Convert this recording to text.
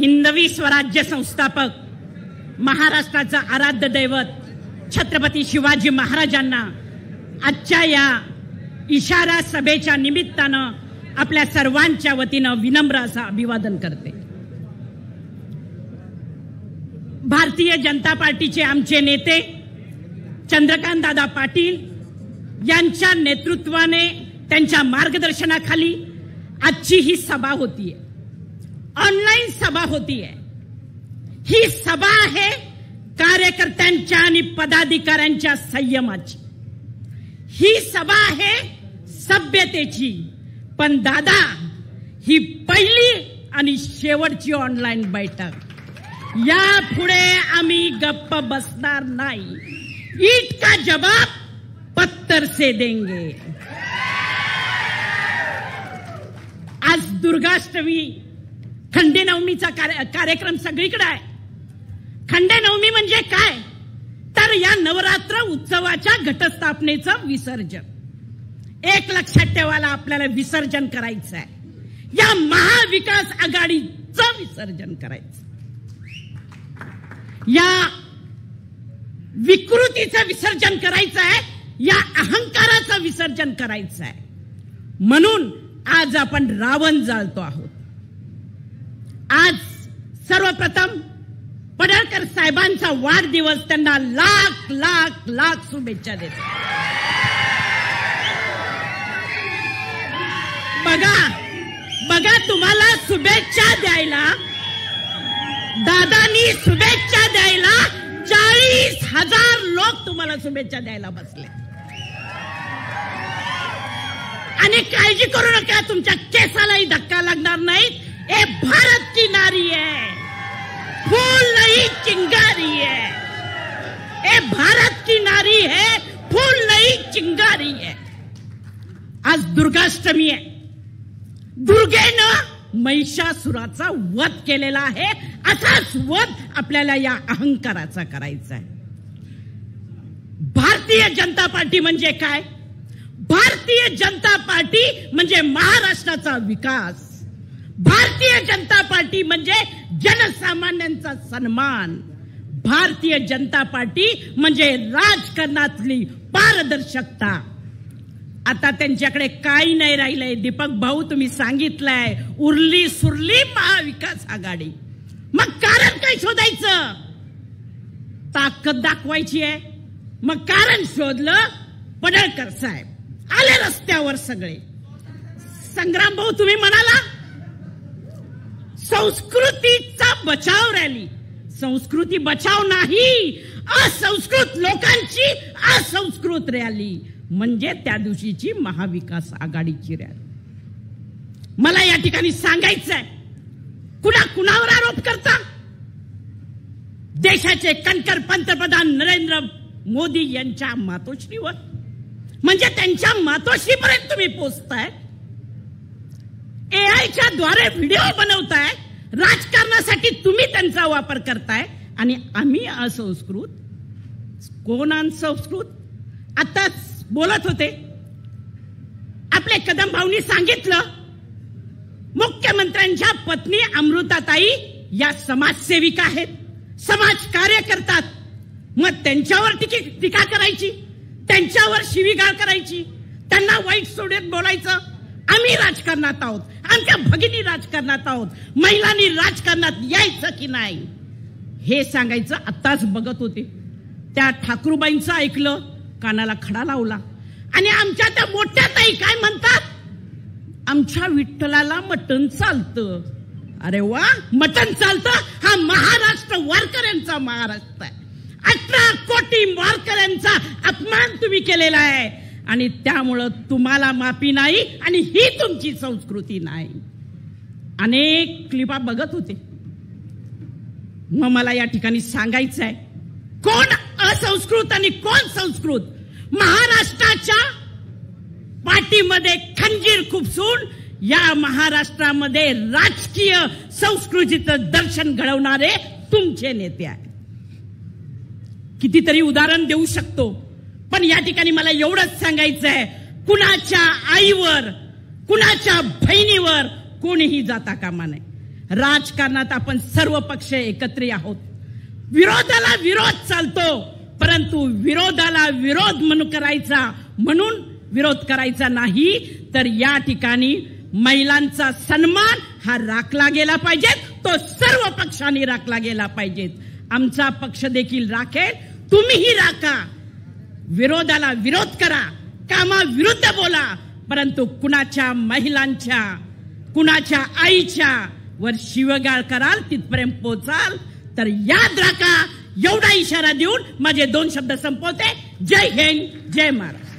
हिंदवी स्वराज्य संस्थापक महाराष्ट्राचं आराध्य दैवत छत्रपती शिवाजी महाराजांना आजच्या या इशारा सभेच्या निमित्तानं आपल्या सर्वांच्या वतीनं विनम्र असं अभिवादन करते। भारतीय जनता पार्टीचे आमचे नेते चंद्रकांत दादा पाटील यांच्या नेतृत्वाने त्यांच्या मार्गदर्शनाखाली आजची ही सभा होतीये, ऑनलाईन सभा होतीये। ही सभा आहे कार्यकर्त्यांच्या आणि पदाधिकाऱ्यांच्या संयमाची, ही सभा आहे सभ्यतेची। पण दादा, ही पहिली आणि शेवटची ऑनलाईन बैठक। यापुढे आम्ही गप्प बसणार नाही। ईट का जवाब पत्थर से देंगे। आज दुर्गाष्टमी खंडेनवमीचा कार्यक्रम सगळीकडे आहे। खंडेनवमी म्हणजे काय तर या नवरात्र उत्सवाच्या घटस्थापनेचं विसर्जन। एक लक्षात ठेवायला आपल्याला विसर्जन करायचं आहे, या महाविकास आघाडीचं विसर्जन करायचं, या विकृतीचं विसर्जन करायचं आहे, या अहंकाराचं विसर्जन करायचं आहे। म्हणून आज आपण रावण जाळतो आहोत। आज सर्वप्रथम पडळकर साहेबांचा वाढदिवस, त्यांना लाख लाख लाख शुभेच्छा देतो। बघा तुम्हाला शुभेच्छा द्यायला, दादांनी शुभेच्छा द्यायला 40,000 लोक तुम्हाला शुभेच्छा द्यायला बसले। आणि काळजी करू नका, तुमच्या केसालाही धक्का लागणार नाही। ए भारत की नारी है, फूल नहीं चिंगारी है। ए भारत की नारी है, फूल नहीं चिंगारी है। आज दुर्गाष्टमी आहे। दुर्गेनं महिषासुराचा वध केलेला आहे, असाच वध आपल्याला या अहंकाराचा करायचा आहे। भारतीय जनता पार्टी म्हणजे काय? भारतीय जनता पार्टी म्हणजे महाराष्ट्राचा विकास। भारतीय जनता पार्टी म्हणजे जनसामान्यांचा सन्मान। भारतीय जनता पार्टी म्हणजे राजकारणातली पारदर्शकता। आता त्यांच्याकडे काही नाही राहिलंय। दीपक भाऊ, तुम्ही सांगितलंय उरली सुरली महाविकास आघाडी। मग कारण काय शोधायचं? ताकद दाखवायची आहे। मग कारण शोधलं, पडळकर साहेब आले रस्त्यावर सगळे। संग्राम भाऊ, तुम्ही म्हणाला संस्कृतीचा बचाव रॅली। संस्कृती बचाव नाही, असंस्कृत लोकांची असंस्कृत रॅली म्हणजे त्या दिवशीची महाविकास आघाडीची रॅली। मला या ठिकाणी सांगायचंय, कुणावर आरोप करता? देशाचे कणकर पंतप्रधान नरेंद्र मोदी यांच्या मातोश्रीवर, म्हणजे त्यांच्या मातोश्रीपर्यंत तुम्ही पोहोचताय। एआयच्या द्वारे व्हिडिओ बनवताय, राजकारणासाठी तुम्ही त्यांचा वापर करताय। आणि आम्ही असंस्कृत? कोण असंस्कृत? आताच बोलत होते आपले कदम भाऊंनी सांगितलं, मुख्यमंत्र्यांच्या पत्नी अमृताताई या समाजसेविका आहेत, समाज कार्य करतात। मग त्यांच्यावर टीका करायची, त्यांच्यावर शिवीगाळ करायची, त्यांना वाईट सोडत बोलायचं? आम्ही राजकारणात आहोत, आमच्या भगिनी राजकारणात आहोत, महिलांनी राजकारणात यायचं की नाही हे सांगायचं। आताच बघत होते त्या ठाकूरबाईंचं ऐकलं, कानाला खडा लावला। आणि आमच्या त्या मोठ्या ताई काय म्हणतात? आमच्या विठ्ठलाला मटण चालतं। अरे वा, मटण चालतं? हा महाराष्ट्र वारकऱ्यांचा महाराष्ट्र आहे। 18 कोटी वारकऱ्यांचा अपमान तुम्ही केलेला आहे आणि त्यामुळे तुम्हाला माफी नाही आणि ही तुमची संस्कृती नाही। अनेक क्लिपा बघत होते। मग मला या ठिकाणी सांगायचं आहे, कोण असंस्कृत आणि कोण संस्कृत? महाराष्ट्राच्या पाठीमध्ये खंजीर खुपसून या महाराष्ट्रामध्ये राजकीय संस्कृतीचं दर्शन घडवणारे तुमचे नेते आहेत। कितीतरी उदाहरण देऊ शकतो, पण या ठिकाणी मला एवढंच सांगायचं आहे, कुणाच्या आईवर, कुणाच्या बहिणीवर कोणीही जाता कामा नये। राजकारणात आपण सर्व पक्ष एकत्र आहोत. विरोधाला विरोध चालतो, परंतु विरोधाला विरोध म्हणून विरोध करायचा नाही. तर या ठिकाणी महिलांचा सन्मान हा राखला गेला पाहिजे, तो सर्व पक्षांनी राखला गेला पाहिजे. आमचा पक्ष देखील राखेल, तुम्हीही राखा. विरोधाला विरोध करा, कामाविरुद्ध बोला, परंतु कुणाच्या महिलांच्या, कुणाच्या आईच्या वर शिवीगाळ कराल तिथपर्यंत पोचाल तर याद राखा. एवढा इशारा देऊन माझे 2 शब्द संपवते. जय हिंद, जय महाराष्ट्र.